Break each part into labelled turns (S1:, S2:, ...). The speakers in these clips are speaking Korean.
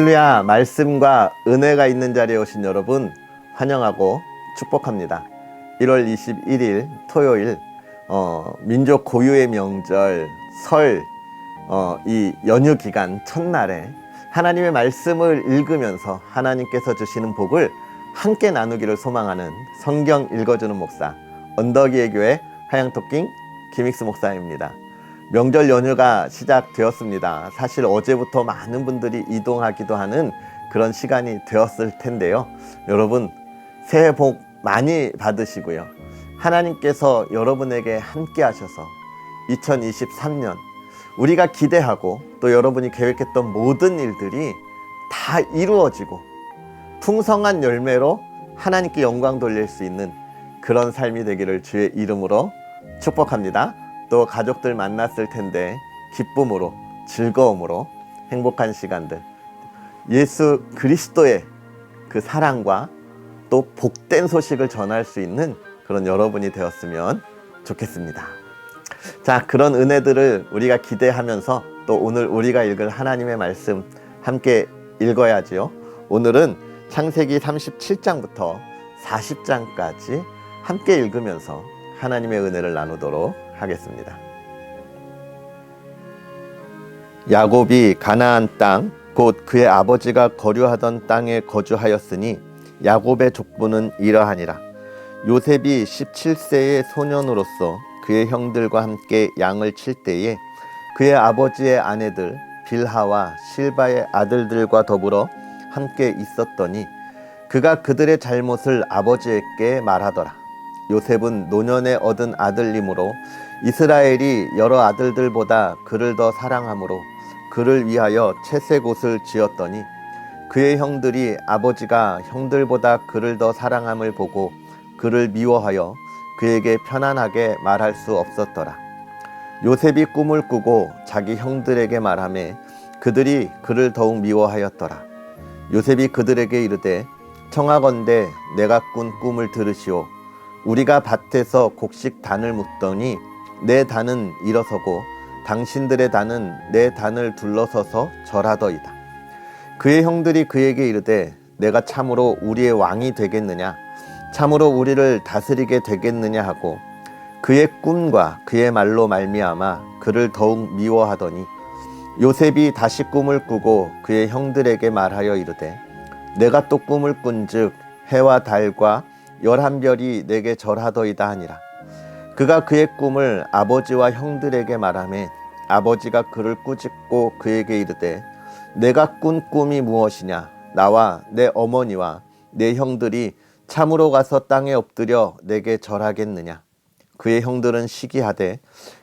S1: 할렐루야. 말씀과 은혜가 있는 자리에 오신 여러분 환영하고 축복합니다. 1월 21일 토요일 민족 고유의 명절 설 이 연휴 기간 첫날에 하나님의 말씀을 읽으면서 하나님께서 주시는 복을 함께 나누기를 소망하는 성경 읽어주는 목사 언덕이의 교회 하양토킹 김익수 목사입니다. 명절 연휴가 시작되었습니다. 사실 어제부터 많은 분들이 이동하기도 하는 그런 시간이 되었을 텐데요. 여러분 새해 복 많이 받으시고요. 하나님께서 여러분에게 함께 하셔서 2023년 우리가 기대하고 또 여러분이 계획했던 모든 일들이 다 이루어지고 풍성한 열매로 하나님께 영광 돌릴 수 있는 그런 삶이 되기를 주의 이름으로 축복합니다. 또 가족들 만났을 텐데 기쁨으로 즐거움으로 행복한 시간들, 예수 그리스도의 그 사랑과 또 복된 소식을 전할 수 있는 그런 여러분이 되었으면 좋겠습니다. 자, 그런 은혜들을 우리가 기대하면서 또 오늘 우리가 읽을 하나님의 말씀 함께 읽어야지요. 오늘은 창세기 37장부터 40장까지 함께 읽으면서 하나님의 은혜를 나누도록 하겠습니다. 야곱이 가나안 땅, 곧 그의 아버지가 거류하던 땅에 거주하였으니 야곱의 족보는 이러하니라. 요셉이 17세의 소년으로서 그의 형들과 함께 양을 칠 때에 그의 아버지의 아내들 빌하와 실바의 아들들과 더불어 함께 있었더니 그가 그들의 잘못을 아버지에게 말하더라. 요셉은 노년에 얻은 아들이므로 이스라엘이 여러 아들들보다 그를 더 사랑하므로 그를 위하여 채색 옷을 지었더니 그의 형들이 아버지가 형들보다 그를 더 사랑함을 보고 그를 미워하여 그에게 편안하게 말할 수 없었더라. 요셉이 꿈을 꾸고 자기 형들에게 말하매 그들이 그를 더욱 미워하였더라. 요셉이 그들에게 이르되 청하건대 내가 꾼 꿈을 들으시오. 우리가 밭에서 곡식 단을 묶더니 내 단은 일어서고 당신들의 단은 내 단을 둘러서서 절하더이다. 그의 형들이 그에게 이르되 내가 참으로 우리의 왕이 되겠느냐, 참으로 우리를 다스리게 되겠느냐 하고 그의 꿈과 그의 말로 말미암아 그를 더욱 미워하더니 요셉이 다시 꿈을 꾸고 그의 형들에게 말하여 이르되 내가 또 꿈을 꾼즉 해와 달과 11별이 내게 절하더이다 하니라. 그가 그의 꿈을 아버지와 형들에게 말하매 아버지가 그를 꾸짖고 그에게 이르되 내가 꾼 꿈이 무엇이냐, 나와 내 어머니와 내 형들이 참으로 가서 땅에 엎드려 내게 절하겠느냐. 그의 형들은 시기하되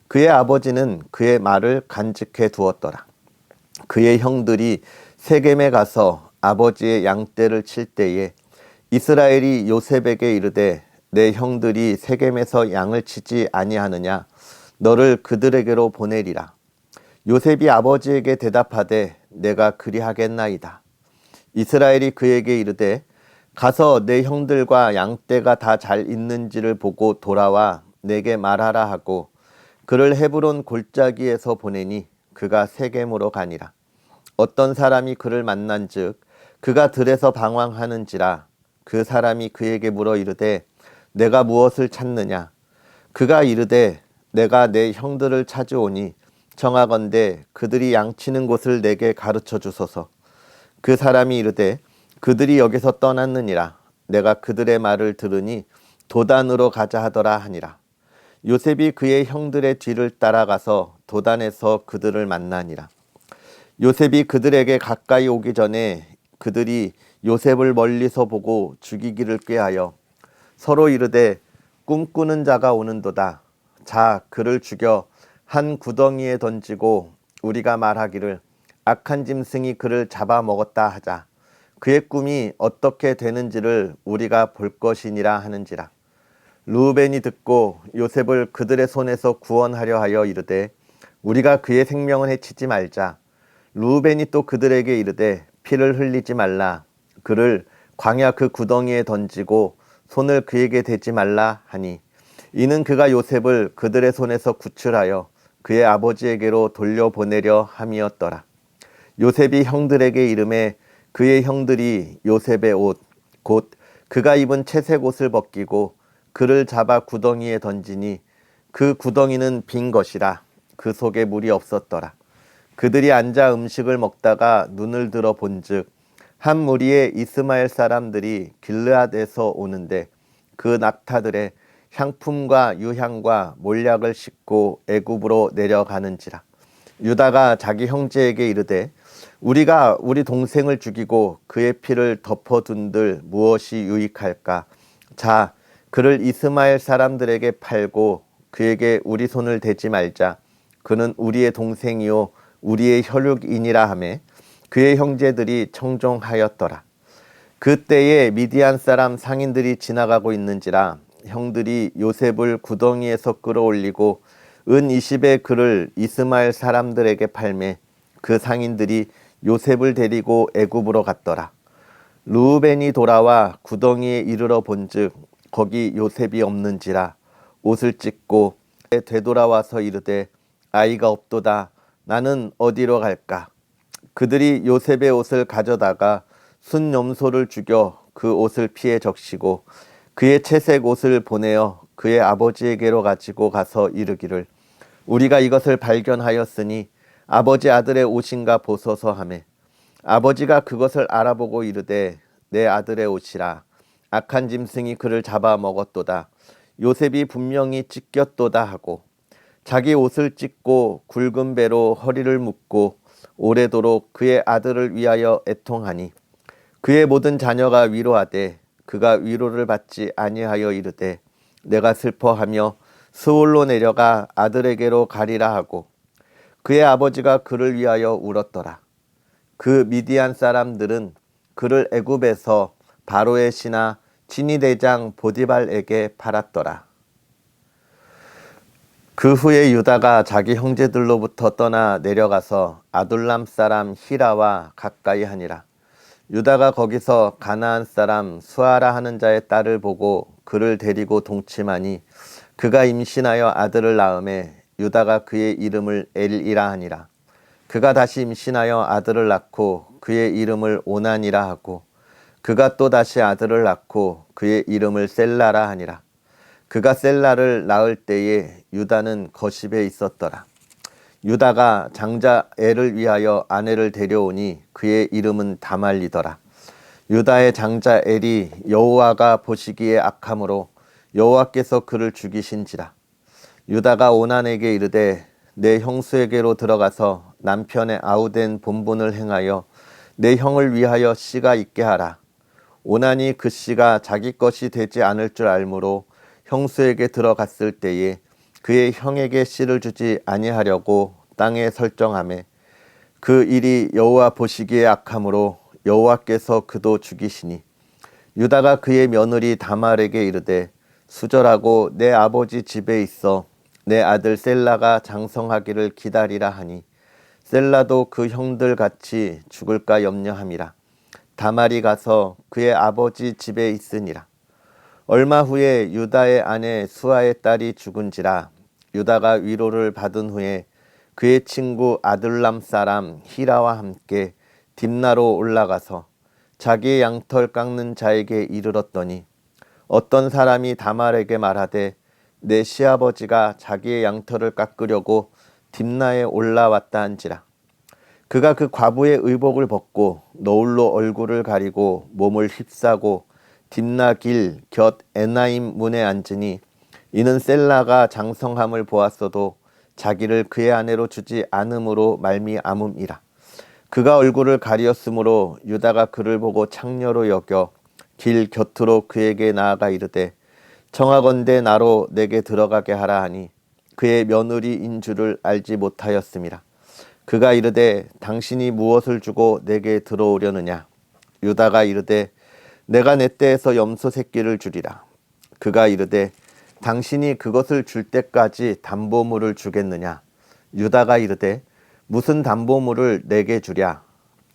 S1: 그의 아버지는 그의 말을 간직해 두었더라. 그의 형들이 세겜에 가서 아버지의 양떼를 칠 때에 이스라엘이 요셉에게 이르되 내 형들이 세겜에서 양을 치지 아니하느냐, 너를 그들에게로 보내리라. 요셉이 아버지에게 대답하되 내가 그리하겠나이다. 이스라엘이 그에게 이르되 가서 내 형들과 양떼가 다 잘 있는지를 보고 돌아와 내게 말하라 하고 그를 헤브론 골짜기에서 보내니 그가 세겜으로 가니라. 어떤 사람이 그를 만난즉 그가 들에서 방황하는지라. 그 사람이 그에게 물어 이르되 내가 무엇을 찾느냐. 그가 이르되 내가 내 형들을 찾으오니 청하건대 그들이 양치는 곳을 내게 가르쳐 주소서. 그 사람이 이르되 그들이 여기서 떠났느니라. 내가 그들의 말을 들으니 도단으로 가자 하더라 하니라. 요셉이 그의 형들의 뒤를 따라가서 도단에서 그들을 만나니라. 요셉이 그들에게 가까이 오기 전에 그들이 요셉을 멀리서 보고 죽이기를 꾀하여 서로 이르되 꿈꾸는 자가 오는도다. 자, 그를 죽여 한 구덩이에 던지고 우리가 말하기를 악한 짐승이 그를 잡아먹었다 하자. 그의 꿈이 어떻게 되는지를 우리가 볼 것이니라 하는지라. 르우벤이 듣고 요셉을 그들의 손에서 구원하려 하여 이르되 우리가 그의 생명을 해치지 말자. 르우벤이 또 그들에게 이르되 피를 흘리지 말라. 그를 광야 그 구덩이에 던지고 손을 그에게 대지 말라 하니 이는 그가 요셉을 그들의 손에서 구출하여 그의 아버지에게로 돌려보내려 함이었더라. 요셉이 형들에게 이르매 그의 형들이 요셉의 옷 곧 그가 입은 채색 옷을 벗기고 그를 잡아 구덩이에 던지니 그 구덩이는 빈 것이라 그 속에 물이 없었더라. 그들이 앉아 음식을 먹다가 눈을 들어 본즉 한 무리의 이스마엘 사람들이 길르앗에서 오는데 그 낙타들의 향품과 유향과 몰약을 싣고 애굽으로 내려가는지라. 유다가 자기 형제에게 이르되 우리가 우리 동생을 죽이고 그의 피를 덮어둔들 무엇이 유익할까? 자, 그를 이스마엘 사람들에게 팔고 그에게 우리 손을 대지 말자. 그는 우리의 동생이요 우리의 혈육이니라 하매 그의 형제들이 청종하였더라. 그때에 미디안 사람 상인들이 지나가고 있는지라 형들이 요셉을 구덩이에서 끌어올리고 은 20의 그를 이스마엘 사람들에게 팔매 그 상인들이 요셉을 데리고 애굽으로 갔더라. 르우벤이 돌아와 구덩이에 이르러 본즉 거기 요셉이 없는지라 옷을 찢고 되돌아와서 이르되 아이가 없도다. 나는 어디로 갈까? 그들이 요셉의 옷을 가져다가 순염소를 죽여 그 옷을 피에 적시고 그의 채색 옷을 보내어 그의 아버지에게로 가지고 가서 이르기를 우리가 이것을 발견하였으니 아버지 아들의 옷인가 보소서 하매 아버지가 그것을 알아보고 이르되 내 아들의 옷이라 악한 짐승이 그를 잡아 먹었도다. 요셉이 분명히 찢겼도다 하고 자기 옷을 찢고 굵은 배로 허리를 묶고 오래도록 그의 아들을 위하여 애통하니 그의 모든 자녀가 위로하되 그가 위로를 받지 아니하여 이르되 내가 슬퍼하며 스올로 내려가 아들에게로 가리라 하고 그의 아버지가 그를 위하여 울었더라. 그 미디안 사람들은 그를 애굽에서 바로의 신하 진위대장 보디발에게 팔았더라. 그 후에 유다가 자기 형제들로부터 떠나 내려가서 아둘람 사람 히라와 가까이 하니라. 유다가 거기서 가나안 사람 수아라 하는 자의 딸을 보고 그를 데리고 동침하니 그가 임신하여 아들을 낳음에 유다가 그의 이름을 엘이라 하니라. 그가 다시 임신하여 아들을 낳고 그의 이름을 오난이라 하고 그가 또 다시 아들을 낳고 그의 이름을 셀라라 하니라. 그가 셀라를 낳을 때에 유다는 거십에 있었더라. 유다가 장자 엘을 위하여 아내를 데려오니 그의 이름은 다말리더라. 유다의 장자 엘이 여호와가 보시기에 악함으로 여호와께서 그를 죽이신지라. 유다가 오난에게 이르되 내 형수에게로 들어가서 남편의 아우된 본분을 행하여 내 형을 위하여 씨가 있게 하라. 오난이 그 씨가 자기 것이 되지 않을 줄 알므로 형수에게 들어갔을 때에 그의 형에게 씨를 주지 아니하려고 땅에 설정하매 그 일이 여호와 보시기에 악함으로 여호와께서 그도 죽이시니 유다가 그의 며느리 다말에게 이르되 수절하고 내 아버지 집에 있어 내 아들 셀라가 장성하기를 기다리라 하니 셀라도 그 형들 같이 죽을까 염려함이라. 다말이 가서 그의 아버지 집에 있으니라. 얼마 후에 유다의 아내 수아의 딸이 죽은지라. 유다가 위로를 받은 후에 그의 친구 아둘람 사람 히라와 함께 딥나로 올라가서 자기의 양털 깎는 자에게 이르렀더니 어떤 사람이 다말에게 말하되 내 시아버지가 자기의 양털을 깎으려고 딥나에 올라왔다 한지라. 그가 그 과부의 의복을 벗고 너울로 얼굴을 가리고 몸을 휩싸고 딥나 길 곁 에나임 문에 앉으니 이는 셀라가 장성함을 보았어도 자기를 그의 아내로 주지 않음으로 말미암음이라. 그가 얼굴을 가리었으므로 유다가 그를 보고 창녀로 여겨 길 곁으로 그에게 나아가 이르되 청하건대 나로 내게 들어가게 하라 하니 그의 며느리인 줄을 알지 못하였음이라. 그가 이르되 당신이 무엇을 주고 내게 들어오려느냐. 유다가 이르되 내가 내 떼에서 염소 새끼를 주리라. 그가 이르되 당신이 그것을 줄 때까지 담보물을 주겠느냐. 유다가 이르되 무슨 담보물을 내게 주랴.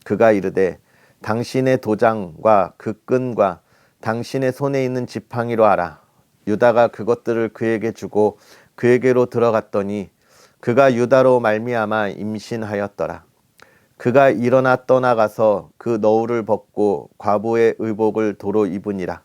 S1: 그가 이르되 당신의 도장과 그 끈과 당신의 손에 있는 지팡이로 하라. 유다가 그것들을 그에게 주고 그에게로 들어갔더니 그가 유다로 말미암아 임신하였더라. 그가 일어나 떠나가서 그 너울을 벗고 과부의 의복을 도로 입으니라.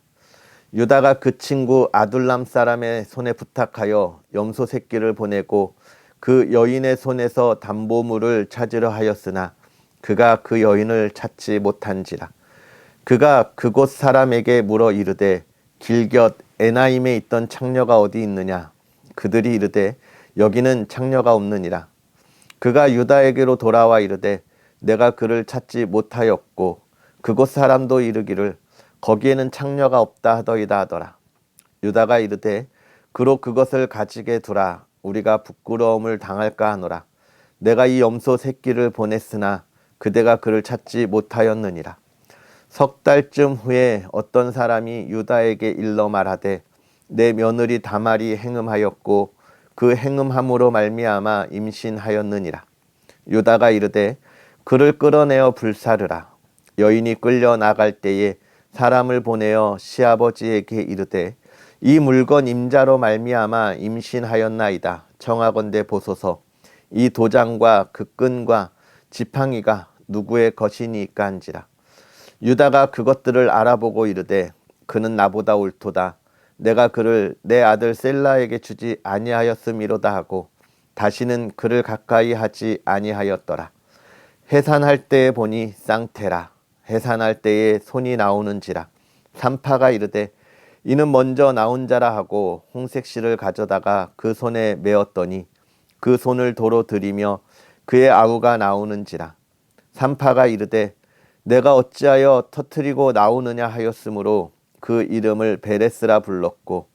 S1: 유다가 그 친구 아둘람 사람의 손에 부탁하여 염소 새끼를 보내고 그 여인의 손에서 담보물을 찾으려 하였으나 그가 그 여인을 찾지 못한지라. 그가 그곳 사람에게 물어 이르되 길곁 에나임에 있던 창녀가 어디 있느냐? 그들이 이르되 여기는 창녀가 없느니라. 그가 유다에게로 돌아와 이르되 내가 그를 찾지 못하였고 그곳 사람도 이르기를 거기에는 창녀가 없다 하더이다 하더라. 유다가 이르되 그로 그것을 가지게 두라. 우리가 부끄러움을 당할까 하노라. 내가 이 염소 새끼를 보냈으나 그대가 그를 찾지 못하였느니라. 석 달쯤 후에 어떤 사람이 유다에게 일러 말하되 내 며느리 다말이 행음하였고 그 행음함으로 말미암아 임신하였느니라. 유다가 이르되 그를 끌어내어 불사르라. 여인이 끌려 나갈 때에 사람을 보내어 시아버지에게 이르되 이 물건 임자로 말미암아 임신하였나이다. 청하건대 보소서. 이 도장과 그 끈과 지팡이가 누구의 것이니까 한지라. 유다가 그것들을 알아보고 이르되 그는 나보다 옳도다. 내가 그를 내 아들 셀라에게 주지 아니하였음이로다 하고 다시는 그를 가까이 하지 아니하였더라. 해산할 때에 보니 쌍태라. 해산할 때에 손이 나오는지라. 산파가 이르되 이는 먼저 나온 자라 하고 홍색실을 가져다가 그 손에 메었더니 그 손을 도로 들이며 그의 아우가 나오는지라. 산파가 이르되 내가 어찌하여 터뜨리고 나오느냐 하였으므로 그 이름을 베레스라 불렀고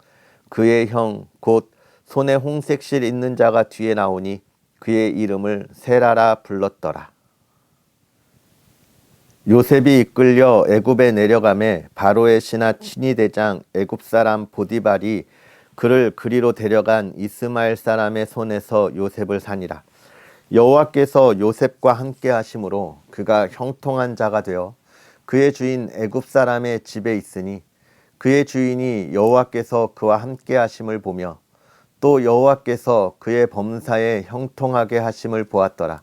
S1: 그의 형 곧 손에 홍색실 있는 자가 뒤에 나오니 그의 이름을 세라라 불렀더라. 요셉이 이끌려 애굽에 내려가매 바로의 신하 친위대장 애굽 사람 보디발이 그를 그리로 데려간 이스마엘 사람의 손에서 요셉을 사니라. 여호와께서 요셉과 함께 하심으로 그가 형통한 자가 되어 그의 주인 애굽 사람의 집에 있으니 그의 주인이 여호와께서 그와 함께 하심을 보며 또 여호와께서 그의 범사에 형통하게 하심을 보았더라.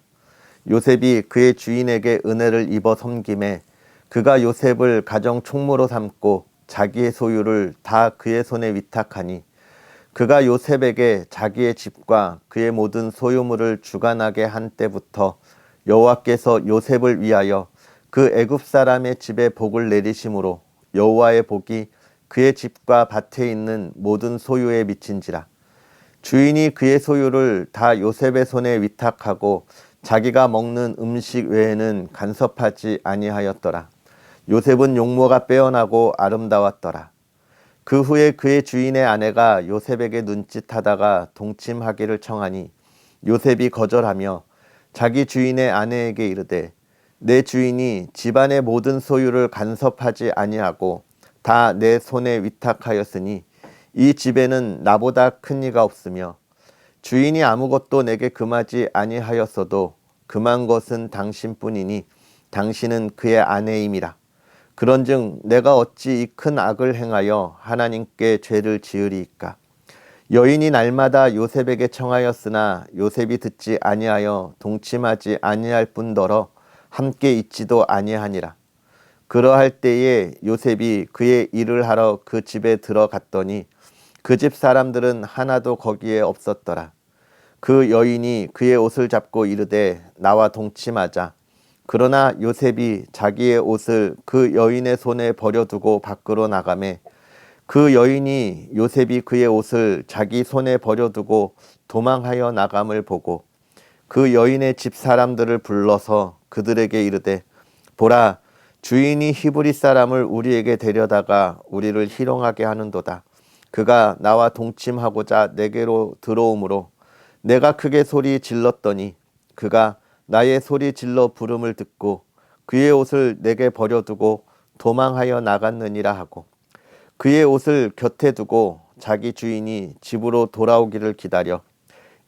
S1: 요셉이 그의 주인에게 은혜를 입어 섬김에 그가 요셉을 가정 총무로 삼고 자기의 소유를 다 그의 손에 위탁하니 그가 요셉에게 자기의 집과 그의 모든 소유물을 주관하게 한 때부터 여호와께서 요셉을 위하여 그 애굽 사람의 집에 복을 내리심으로 여호와의 복이 그의 집과 밭에 있는 모든 소유에 미친지라. 주인이 그의 소유를 다 요셉의 손에 위탁하고 자기가 먹는 음식 외에는 간섭하지 아니하였더라. 요셉은 용모가 빼어나고 아름다웠더라. 그 후에 그의 주인의 아내가 요셉에게 눈짓하다가 동침하기를 청하니 요셉이 거절하며 자기 주인의 아내에게 이르되 내 주인이 집안의 모든 소유를 간섭하지 아니하고 다 내 손에 위탁하였으니 이 집에는 나보다 큰 이가 없으며 주인이 아무것도 내게 금하지 아니하였어도 금한 것은 당신뿐이니 당신은 그의 아내임이라. 그런즉 내가 어찌 이 큰 악을 행하여 하나님께 죄를 지으리이까. 여인이 날마다 요셉에게 청하였으나 요셉이 듣지 아니하여 동침하지 아니할 뿐더러 함께 있지도 아니하니라. 그러할 때에 요셉이 그의 일을 하러 그 집에 들어갔더니 그 집 사람들은 하나도 거기에 없었더라. 그 여인이 그의 옷을 잡고 이르되 나와 동침하자. 그러나 요셉이 자기의 옷을 그 여인의 손에 버려두고 밖으로 나가매 그 여인이 요셉이 그의 옷을 자기 손에 버려두고 도망하여 나감을 보고 그 여인의 집 사람들을 불러서 그들에게 이르되 보라, 주인이 히브리 사람을 우리에게 데려다가 우리를 희롱하게 하는도다. 그가 나와 동침하고자 내게로 들어오므로 내가 크게 소리 질렀더니 그가 나의 소리 질러 부름을 듣고 그의 옷을 내게 버려두고 도망하여 나갔느니라 하고 그의 옷을 곁에 두고 자기 주인이 집으로 돌아오기를 기다려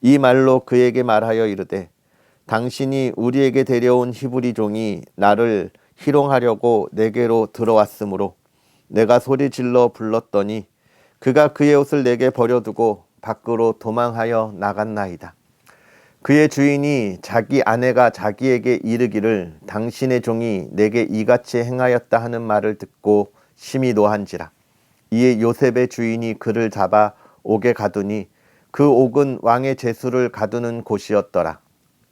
S1: 이 말로 그에게 말하여 이르되 당신이 우리에게 데려온 히브리 종이 나를 희롱하려고 내게로 들어왔으므로 내가 소리 질러 불렀더니 그가 그의 옷을 내게 버려두고 밖으로 도망하여 나갔나이다. 그의 주인이 자기 아내가 자기에게 이르기를 당신의 종이 내게 이같이 행하였다 하는 말을 듣고 심히 노한지라. 이에 요셉의 주인이 그를 잡아 옥에 가두니 그 옥은 왕의 제수를 가두는 곳이었더라.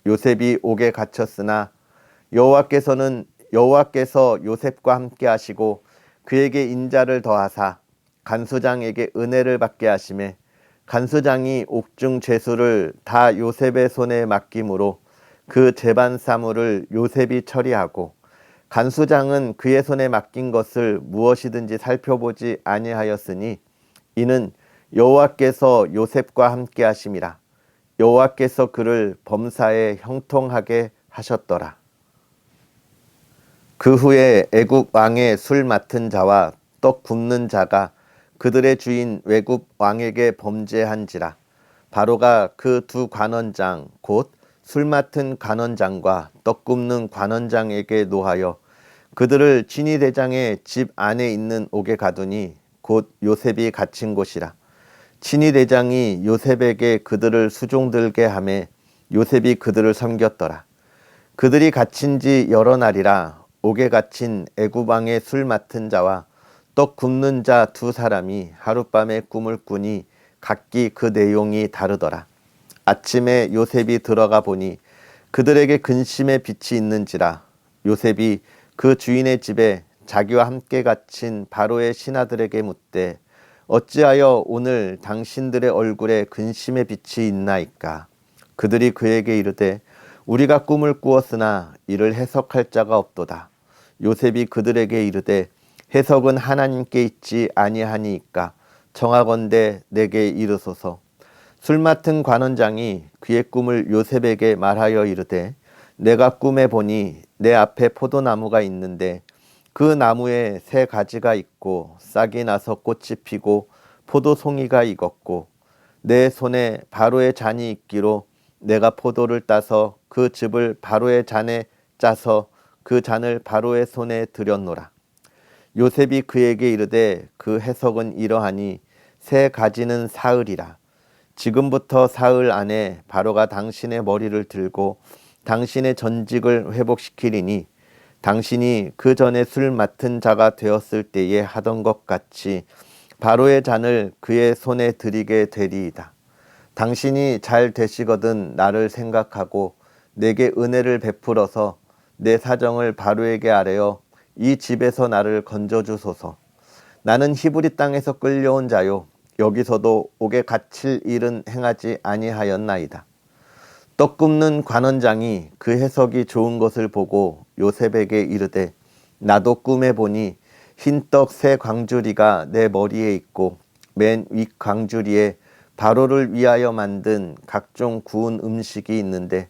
S1: 요셉이 옥에 갇혔으나 여호와께서 요셉과 함께 하시고 그에게 인자를 더하사 간수장에게 은혜를 받게 하시매 간수장이 옥중 죄수를 다 요셉의 손에 맡김으로 그 재반 사물을 요셉이 처리하고 간수장은 그의 손에 맡긴 것을 무엇이든지 살펴보지 아니하였으니 이는 여호와께서 요셉과 함께 하심이라. 여호와께서 그를 범사에 형통하게 하셨더라. 그 후에 애굽 왕의 술 맡은 자와 떡 굽는 자가 그들의 주인 외굽 왕에게 범죄한지라. 바로가 그 두 관원장 곧 술 맡은 관원장과 떡 굽는 관원장에게 노하여 그들을 친위대장의 집 안에 있는 옥에 가두니 곧 요셉이 갇힌 곳이라. 친위대장이 요셉에게 그들을 수종들게 하매 요셉이 그들을 섬겼더라. 그들이 갇힌 지 여러 날이라 옥에 갇힌 애굽 왕의 술 맡은 자와 떡 굽는 자 두 사람이 하룻밤에 꿈을 꾸니 각기 그 내용이 다르더라. 아침에 요셉이 들어가 보니 그들에게 근심의 빛이 있는지라. 요셉이 그 주인의 집에 자기와 함께 갇힌 바로의 신하들에게 묻되 어찌하여 오늘 당신들의 얼굴에 근심의 빛이 있나이까? 그들이 그에게 이르되 우리가 꿈을 꾸었으나 이를 해석할 자가 없도다. 요셉이 그들에게 이르되 해석은 하나님께 있지 아니하니이까 청하건대 내게 이르소서. 술 맡은 관원장이 그의 꿈을 요셉에게 말하여 이르되 내가 꿈에 보니 내 앞에 포도나무가 있는데 그 나무에 새 가지가 있고 싹이 나서 꽃이 피고 포도송이가 익었고 내 손에 바로의 잔이 있기로 내가 포도를 따서 그 즙을 바로의 잔에 짜서 그 잔을 바로의 손에 들였노라. 요셉이 그에게 이르되 그 해석은 이러하니 새 가지는 사흘이라. 지금부터 사흘 안에 바로가 당신의 머리를 들고 당신의 전직을 회복시키리니 당신이 그 전에 술 맡은 자가 되었을 때에 하던 것 같이 바로의 잔을 그의 손에 드리게 되리이다. 당신이 잘 되시거든 나를 생각하고 내게 은혜를 베풀어서 내 사정을 바로에게 아뢰어 이 집에서 나를 건져주소서. 나는 히브리 땅에서 끌려온 자요 여기서도 옥에 갇힐 일은 행하지 아니하였나이다. 떡 굽는 관원장이 그 해석이 좋은 것을 보고 요셉에게 이르되 나도 꿈에 보니 흰떡 새 광주리가 내 머리에 있고 맨 윗 광주리에 바로를 위하여 만든 각종 구운 음식이 있는데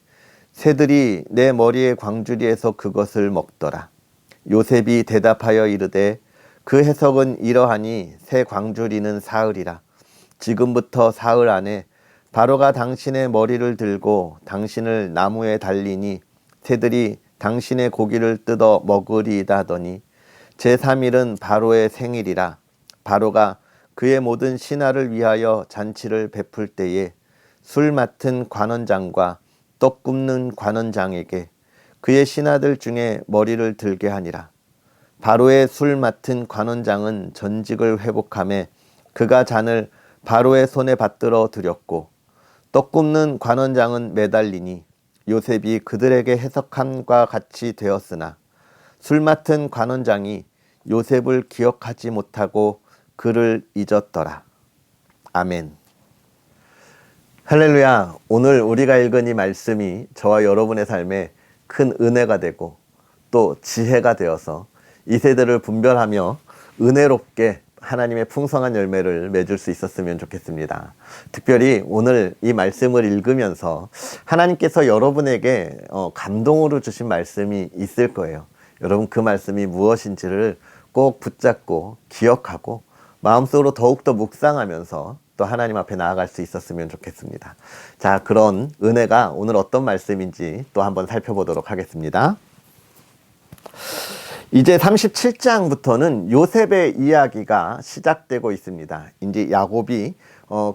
S1: 새들이 내 머리의 광주리에서 그것을 먹더라. 요셉이 대답하여 이르되 그 해석은 이러하니 새 광주리는 사흘이라. 지금부터 사흘 안에 바로가 당신의 머리를 들고 당신을 나무에 달리니 새들이 당신의 고기를 뜯어 먹으리이다 하더니 제3일은 바로의 생일이라. 바로가 그의 모든 신하를 위하여 잔치를 베풀 때에 술 맡은 관원장과 떡 굽는 관원장에게 그의 신하들 중에 머리를 들게 하니라. 바로의 술 맡은 관원장은 전직을 회복하며 그가 잔을 바로의 손에 받들어 드렸고 떡 굽는 관원장은 매달리니 요셉이 그들에게 해석함과 같이 되었으나 술 맡은 관원장이 요셉을 기억하지 못하고 그를 잊었더라. 아멘. 할렐루야. 오늘 우리가 읽은 이 말씀이 저와 여러분의 삶에 큰 은혜가 되고 또 지혜가 되어서 이 세대를 분별하며 은혜롭게 하나님의 풍성한 열매를 맺을 수 있었으면 좋겠습니다. 특별히 오늘 이 말씀을 읽으면서 하나님께서 여러분에게 감동으로 주신 말씀이 있을 거예요. 여러분 그 말씀이 무엇인지를 꼭 붙잡고 기억하고 마음속으로 더욱더 묵상하면서 또 하나님 앞에 나아갈 수 있었으면 좋겠습니다. 자, 그런 은혜가 오늘 어떤 말씀인지 또 한번 살펴보도록 하겠습니다. 이제 37장부터는 요셉의 이야기가 시작되고 있습니다. 이제 야곱이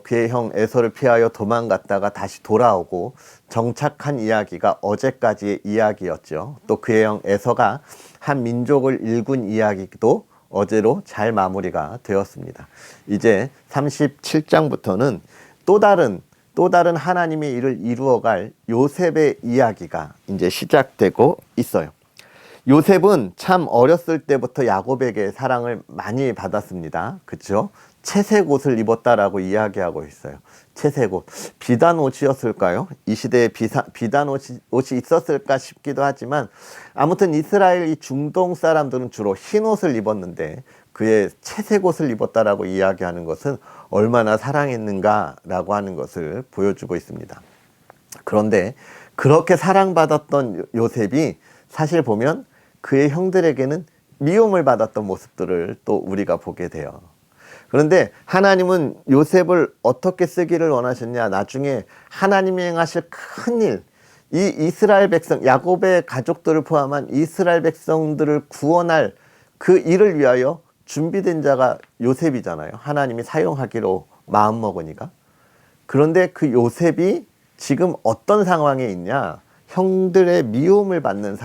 S1: 그의 형 에서를 피하여 도망갔다가 다시 돌아오고 정착한 이야기가 어제까지의 이야기였죠. 또 그의 형 에서가 한 민족을 일군 이야기도 어제로 잘 마무리가 되었습니다. 이제 37장부터는 또 다른 하나님의 일을 이루어갈 요셉의 이야기가 이제 시작되고 있어요. 요셉은 참 어렸을 때부터 야곱에게 사랑을 많이 받았습니다. 그렇죠? 채색 옷을 입었다라고 이야기하고 있어요. 채색 옷. 비단 옷이었을까요? 이 시대에 비단 옷이 있었을까 싶기도 하지만 아무튼 이스라엘 이 중동 사람들은 주로 흰 옷을 입었는데 그의 채색 옷을 입었다라고 이야기하는 것은 얼마나 사랑했는가라고 하는 것을 보여주고 있습니다. 그런데 그렇게 사랑받았던 요셉이 사실 보면 그의 형들에게는 미움을 받았던 모습들을 또 우리가 보게 돼요. 그런데 하나님은 요셉을 어떻게 쓰기를 원하셨냐? 나중에 하나님이 행하실 큰 일, 이 이스라엘 백성, 야곱의 가족들을 포함한 이스라엘 백성들을 구원할 그 일을 위하여 준비된 자가 요셉이잖아요. 하나님이 사용하기로 마음먹으니까. 그런데 그 요셉이 지금 어떤 상황에 있냐? 형들의 미움을 받는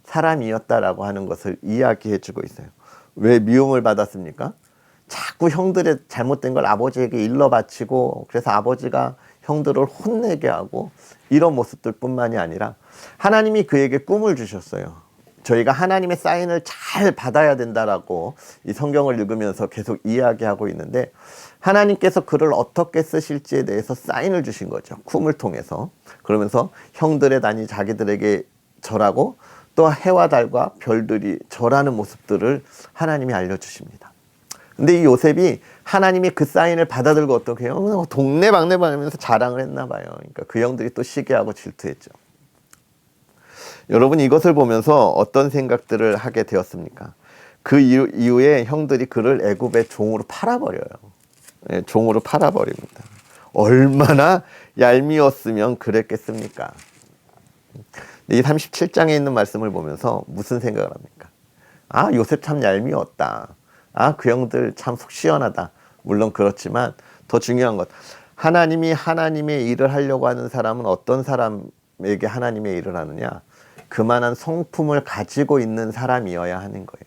S1: 사람이었다라고 하는 것을 이야기해 주고 있어요. 왜 미움을 받았습니까? 자꾸 형들의 잘못된 걸 아버지에게 일러 바치고 그래서 아버지가 형들을 혼내게 하고 이런 모습들 뿐만이 아니라 하나님이 그에게 꿈을 주셨어요. 저희가 하나님의 사인을 잘 받아야 된다라고 이 성경을 읽으면서 계속 이야기하고 있는데 하나님께서 그를 어떻게 쓰실지에 대해서 사인을 주신 거죠. 꿈을 통해서. 그러면서 형들의 단이 자기들에게 절하고 또 해와 달과 별들이 절하는 모습들을 하나님이 알려주십니다. 근데 이 요셉이 하나님이 그 사인을 받아들고 어떻게 해요? 동네방네방하면서 자랑을 했나 봐요. 그러니까 그 형들이 또 시기하고 질투했죠. 여러분 이것을 보면서 어떤 생각들을 하게 되었습니까? 그 이후에 형들이 그를 애굽의 종으로 팔아버려요. 네, 종으로 팔아버립니다. 얼마나 얄미웠으면 그랬겠습니까? 이 37장에 있는 말씀을 보면서 무슨 생각을 합니까? 아, 요셉 참 얄미웠다. 아, 그 형들 참 속 시원하다. 물론 그렇지만 더 중요한 것, 하나님이 하나님의 일을 하려고 하는 사람은 어떤 사람에게 하나님의 일을 하느냐? 그만한 성품을 가지고 있는 사람이어야 하는 거예요.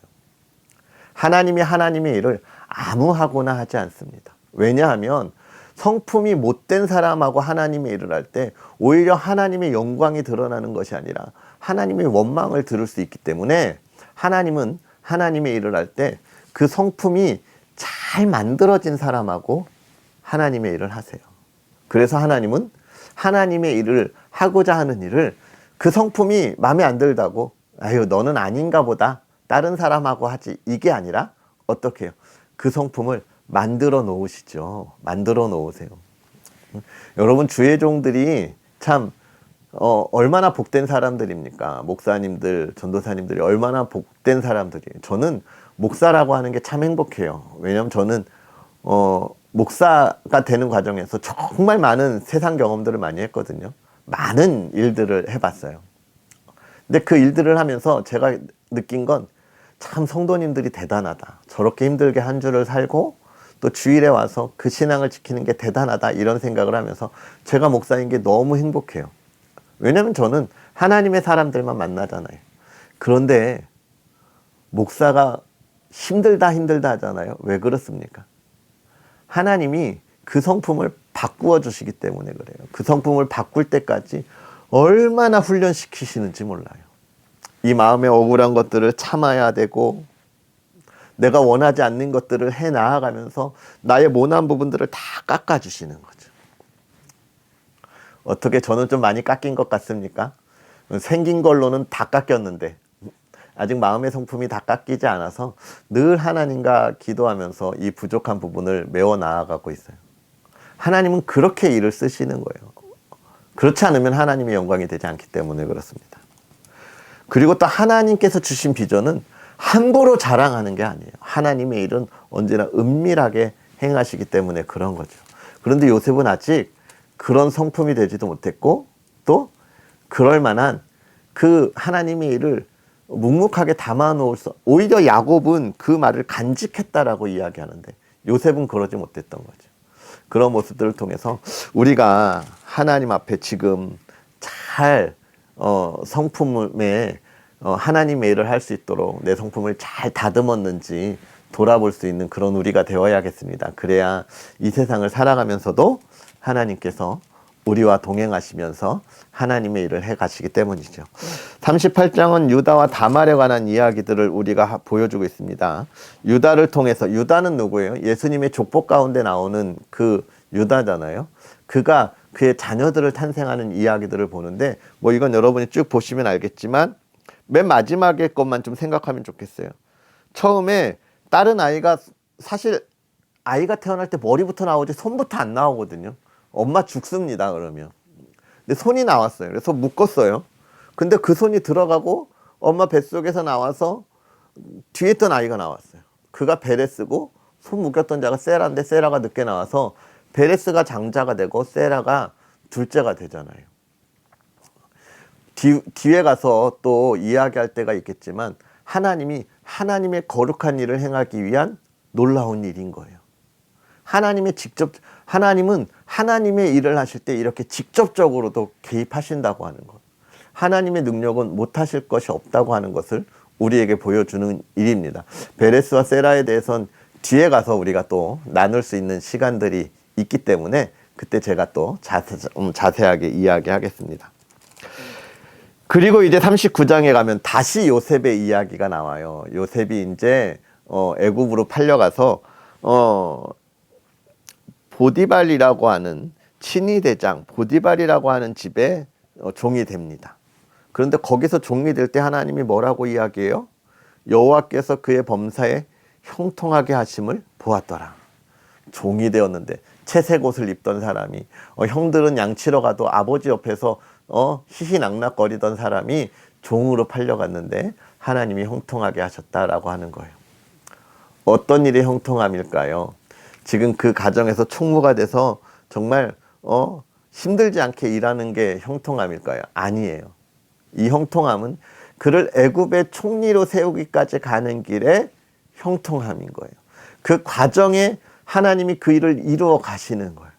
S1: 하나님이 하나님의 일을 아무하고나 하지 않습니다. 왜냐하면 성품이 못된 사람하고 하나님의 일을 할 때 오히려 하나님의 영광이 드러나는 것이 아니라 하나님의 원망을 들을 수 있기 때문에 하나님은 하나님의 일을 할 때 그 성품이 잘 만들어진 사람하고 하나님의 일을 하세요. 그래서 하나님은 하나님의 일을 하고자 하는 일을 그 성품이 마음에 안 들다고 아유 너는 아닌가 보다 다른 사람하고 하지 이게 아니라 어떻게 해요? 그 성품을 만들어 놓으시죠. 만들어 놓으세요. 여러분 주의 종들이 참 얼마나 복된 사람들입니까? 목사님들, 전도사님들이 얼마나 복된 사람들이에요. 저는 목사라고 하는 게 참 행복해요. 왜냐하면 저는 목사가 되는 과정에서 정말 많은 세상 경험들을 많이 했거든요. 많은 일들을 해봤어요. 근데 그 일들을 하면서 제가 느낀 건 참 성도님들이 대단하다. 저렇게 힘들게 한 주를 살고 또 주일에 와서 그 신앙을 지키는 게 대단하다. 이런 생각을 하면서 제가 목사인 게 너무 행복해요. 왜냐면 저는 하나님의 사람들만 만나잖아요. 그런데 목사가 힘들다 하잖아요. 왜 그렇습니까? 하나님이 그 성품을 바꾸어 주시기 때문에 그래요. 그 성품을 바꿀 때까지 얼마나 훈련시키시는지 몰라요. 이 마음의 억울한 것들을 참아야 되고 내가 원하지 않는 것들을 해 나아가면서 나의 모난 부분들을 다 깎아주시는 거죠. 어떻게 저는 좀 많이 깎인 것 같습니까? 생긴 걸로는 다 깎였는데 아직 마음의 성품이 다 깎이지 않아서 늘 하나님과 기도하면서 이 부족한 부분을 메워 나아가고 있어요. 하나님은 그렇게 일을 쓰시는 거예요. 그렇지 않으면 하나님의 영광이 되지 않기 때문에 그렇습니다. 그리고 또 하나님께서 주신 비전은 함부로 자랑하는 게 아니에요. 하나님의 일은 언제나 은밀하게 행하시기 때문에 그런 거죠. 그런데 요셉은 아직 그런 성품이 되지도 못했고 또 그럴 만한 그 하나님의 일을 묵묵하게 담아놓을 수, 오히려 야곱은 그 말을 간직했다라고 이야기하는데 요셉은 그러지 못했던 거죠. 그런 모습들을 통해서 우리가 하나님 앞에 지금 잘 성품에 하나님의 일을 할 수 있도록 내 성품을 잘 다듬었는지 돌아볼 수 있는 그런 우리가 되어야겠습니다. 그래야 이 세상을 살아가면서도 하나님께서 우리와 동행하시면서 하나님의 일을 해 가시기 때문이죠. 38장은 유다와 다말에 관한 이야기들을 우리가 보여주고 있습니다. 유다를 통해서, 유다는 누구예요? 예수님의 족보 가운데 나오는 그 유다잖아요. 그가 그의 자녀들을 탄생하는 이야기들을 보는데, 뭐 이건 여러분이 쭉 보시면 알겠지만 맨 마지막에 것만 좀 생각하면 좋겠어요. 처음에 다른 아이가, 사실 아이가 태어날 때 머리부터 나오지 손부터 안 나오거든요. 엄마 죽습니다 그러면. 근데 손이 나왔어요. 그래서 묶었어요. 근데 그 손이 들어가고 엄마 뱃속에서 나와서 뒤에 있던 아이가 나왔어요. 그가 베레스고 손 묶였던 자가 세라인데 세라가 늦게 나와서 베레스가 장자가 되고 세라가 둘째가 되잖아요. 뒤에 가서 또 이야기할 때가 있겠지만 하나님이 하나님의 거룩한 일을 행하기 위한 놀라운 일인 거예요. 하나님은 하나님의 일을 하실 때 이렇게 직접적으로도 개입하신다고 하는 것. 하나님의 능력은 못하실 것이 없다고 하는 것을 우리에게 보여주는 일입니다. 베레스와 세라에 대해서는 뒤에 가서 우리가 또 나눌 수 있는 시간들이 있기 때문에 그때 제가 또 자세하게 이야기하겠습니다. 그리고 이제 39장에 가면 다시 요셉의 이야기가 나와요. 요셉이 이제 애굽으로 팔려가서 보디발이라고 하는 친위 대장 보디발이라고 하는 집에 종이 됩니다. 그런데 거기서 종이 될 때 하나님이 뭐라고 이야기해요? 여호와께서 그의 범사에 형통하게 하심을 보았더라. 종이 되었는데 채색 옷을 입던 사람이 형들은 양치러 가도 아버지 옆에서 희희낙낙거리던 사람이 종으로 팔려갔는데 하나님이 형통하게 하셨다라고 하는 거예요. 어떤 일이 형통함일까요? 지금 그 가정에서 총무가 돼서 정말 힘들지 않게 일하는 게 형통함일까요? 아니에요. 이 형통함은 그를 애굽의 총리로 세우기까지 가는 길에 형통함인 거예요. 그 과정에 하나님이 그 일을 이루어 가시는 거예요.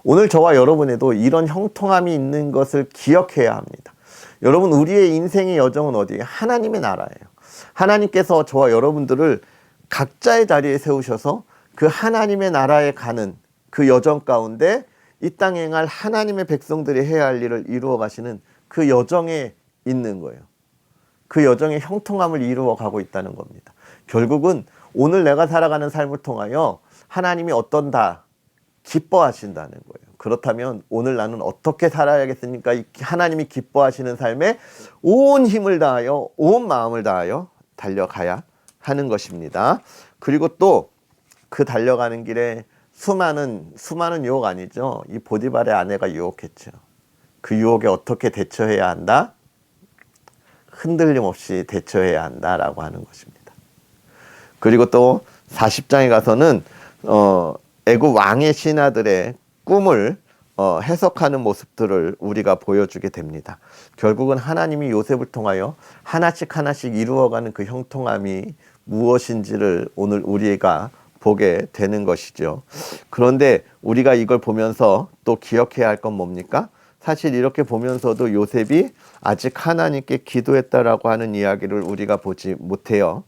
S1: 오늘 저와 여러분에도 이런 형통함이 있는 것을 기억해야 합니다. 여러분, 우리의 인생의 여정은 어디예요? 하나님의 나라예요. 하나님께서 저와 여러분들을 각자의 자리에 세우셔서 그 하나님의 나라에 가는 그 여정 가운데 이 땅에 행할 하나님의 백성들이 해야 할 일을 이루어 가시는 그 여정에 있는 거예요. 그 여정의 형통함을 이루어 가고 있다는 겁니다. 결국은 오늘 내가 살아가는 삶을 통하여 하나님이 어떤다 기뻐하신다는 거예요. 그렇다면 오늘 나는 어떻게 살아야겠습니까? 하나님이 기뻐하시는 삶에 온 힘을 다하여 온 마음을 다하여 달려가야 하는 것입니다. 그리고 또 그 달려가는 길에 수많은 유혹 아니죠. 이 보디발의 아내가 유혹했죠. 그 유혹에 어떻게 대처해야 한다? 흔들림 없이 대처해야 한다라고 하는 것입니다. 그리고 또 40장에 가서는 애굽 왕의 신하들의 꿈을 해석하는 모습들을 우리가 보여주게 됩니다. 결국은 하나님이 요셉을 통하여 하나씩 이루어가는 그 형통함이 무엇인지를 오늘 우리가 보게 되는 것이죠. 그런데 우리가 이걸 보면서 또 기억해야 할 건 뭡니까? 사실 이렇게 보면서도 요셉이 아직 하나님께 기도했다라고 하는 이야기를 우리가 보지 못해요.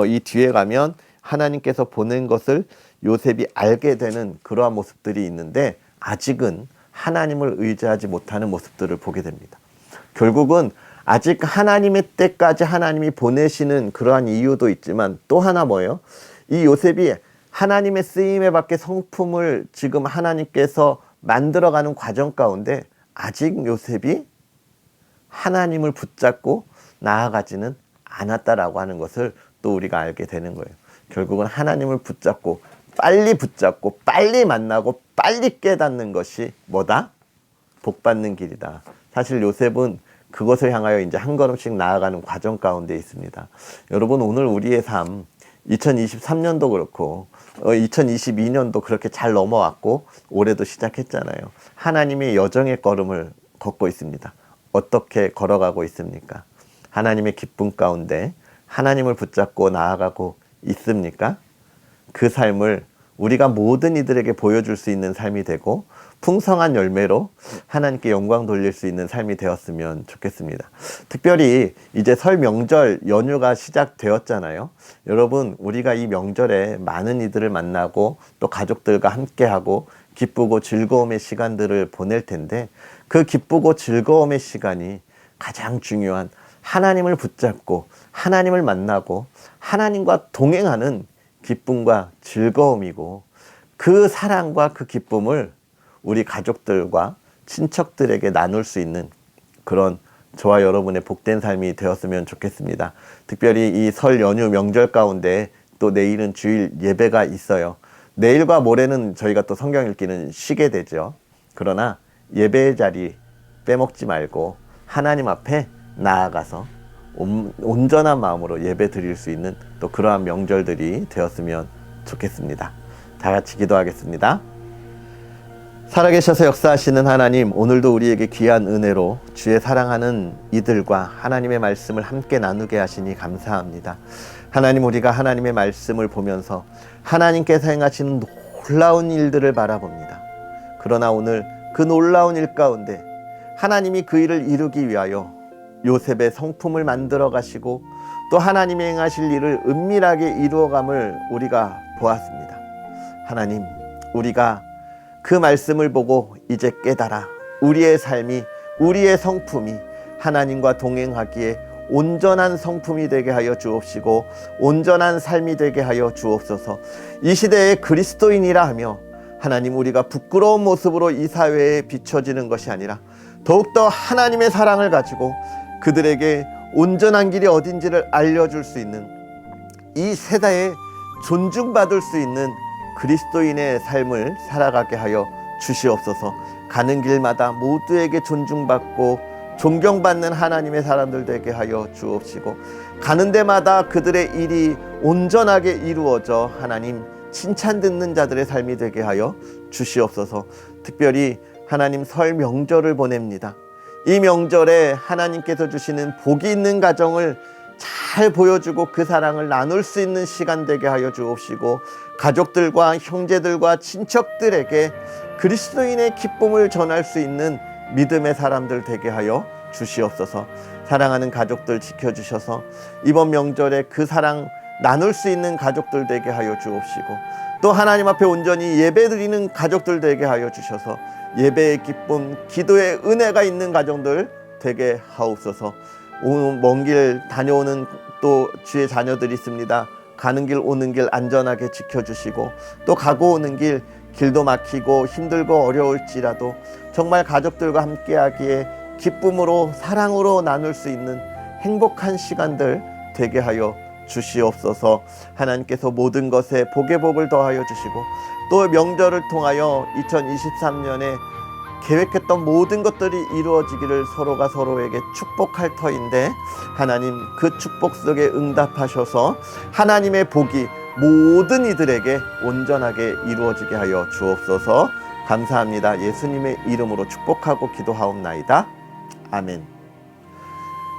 S1: 이 뒤에 가면 하나님께서 보낸 것을 요셉이 알게 되는 그러한 모습들이 있는데 아직은 하나님을 의지하지 못하는 모습들을 보게 됩니다. 결국은 아직 하나님의 때까지 하나님이 보내시는 그러한 이유도 있지만 또 하나 뭐예요? 이 요셉이 하나님의 쓰임에 받게 성품을 지금 하나님께서 만들어가는 과정 가운데 아직 요셉이 하나님을 붙잡고 나아가지는 않았다라고 하는 것을 또 우리가 알게 되는 거예요. 결국은 하나님을 붙잡고 빨리 만나고 빨리 깨닫는 것이 뭐다? 복 받는 길이다. 사실 요셉은 그것을 향하여 이제 한 걸음씩 나아가는 과정 가운데 있습니다. 여러분, 오늘 우리의 삶 2023년도 그렇고 2022년도 그렇게 잘 넘어왔고 올해도 시작했잖아요. 하나님의 여정의 걸음을 걷고 있습니다. 어떻게 걸어가고 있습니까? 하나님의 기쁨 가운데 하나님을 붙잡고 나아가고 있습니까? 그 삶을 우리가 모든 이들에게 보여줄 수 있는 삶이 되고 풍성한 열매로 하나님께 영광 돌릴 수 있는 삶이 되었으면 좋겠습니다. 특별히 이제 설 명절 연휴가 시작되었잖아요. 여러분, 우리가 이 명절에 많은 이들을 만나고 또 가족들과 함께하고 기쁘고 즐거움의 시간들을 보낼 텐데, 그 기쁘고 즐거움의 시간이 가장 중요한 하나님을 붙잡고 하나님을 만나고 하나님과 동행하는 기쁨과 즐거움이고, 그 사랑과 그 기쁨을 우리 가족들과 친척들에게 나눌 수 있는 그런 저와 여러분의 복된 삶이 되었으면 좋겠습니다. 특별히 이 설 연휴 명절 가운데 또 내일은 주일 예배가 있어요. 내일과 모레는 저희가 또 성경 읽기는 쉬게 되죠. 그러나 예배의 자리 빼먹지 말고 하나님 앞에 나아가서 온전한 마음으로 예배 드릴 수 있는 또 그러한 명절들이 되었으면 좋겠습니다. 다 같이 기도하겠습니다. 살아계셔서 역사하시는 하나님, 오늘도 우리에게 귀한 은혜로 주의 사랑하는 이들과 하나님의 말씀을 함께 나누게 하시니 감사합니다. 하나님, 우리가 하나님의 말씀을 보면서 하나님께서 행하시는 놀라운 일들을 바라봅니다. 그러나 오늘 그 놀라운 일 가운데 하나님이 그 일을 이루기 위하여 요셉의 성품을 만들어 가시고 또 하나님이 행하실 일을 은밀하게 이루어감을 우리가 보았습니다. 하나님, 우리가 그 말씀을 보고 이제 깨달아 우리의 삶이, 우리의 성품이 하나님과 동행하기에 온전한 성품이 되게 하여 주옵시고 온전한 삶이 되게 하여 주옵소서. 이 시대의 그리스도인이라 하며 하나님, 우리가 부끄러운 모습으로 이 사회에 비춰지는 것이 아니라 더욱더 하나님의 사랑을 가지고 그들에게 온전한 길이 어딘지를 알려줄 수 있는, 이 세대에 존중받을 수 있는 그리스도인의 삶을 살아가게 하여 주시옵소서. 가는 길마다 모두에게 존중받고 존경받는 하나님의 사람들 되게 하여 주옵시고, 가는 데마다 그들의 일이 온전하게 이루어져 하나님 칭찬 듣는 자들의 삶이 되게 하여 주시옵소서. 특별히 하나님, 설 명절을 보냅니다. 이 명절에 하나님께서 주시는 복이 있는 가정을 잘 보여주고 그 사랑을 나눌 수 있는 시간 되게 하여 주옵시고, 가족들과 형제들과 친척들에게 그리스도인의 기쁨을 전할 수 있는 믿음의 사람들 되게 하여 주시옵소서. 사랑하는 가족들 지켜주셔서 이번 명절에 그 사랑 나눌 수 있는 가족들 되게 하여 주옵시고, 또 하나님 앞에 온전히 예배드리는 가족들 되게 하여 주셔서 예배의 기쁨, 기도의 은혜가 있는 가정들 되게 하옵소서. 먼 길 다녀오는 또 주의 자녀들이 있습니다. 가는 길 오는 길 안전하게 지켜주시고, 또 가고 오는 길도 막히고 힘들고 어려울지라도 정말 가족들과 함께하기에 기쁨으로 사랑으로 나눌 수 있는 행복한 시간들 되게 하여 주시옵소서. 하나님께서 모든 것에 복의 복을 더하여 주시고, 또 명절을 통하여 2023년에 계획했던 모든 것들이 이루어지기를 서로가 서로에게 축복할 터인데, 하나님 그 축복 속에 응답하셔서 하나님의 복이 모든 이들에게 온전하게 이루어지게 하여 주옵소서. 감사합니다. 예수님의 이름으로 축복하고 기도하옵나이다. 아멘.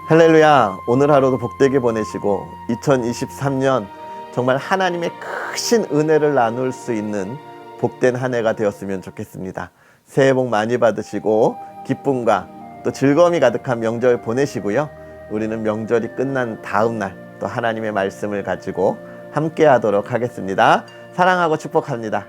S1: 할렐루야. 오늘 하루도 복되게 보내시고 2023년 정말 하나님의 크신 은혜를 나눌 수 있는 복된 한 해가 되었으면 좋겠습니다. 새해 복 많이 받으시고 기쁨과 또 즐거움이 가득한 명절 보내시고요. 우리는 명절이 끝난 다음 날 또 하나님의 말씀을 가지고 함께 하도록 하겠습니다. 사랑하고 축복합니다.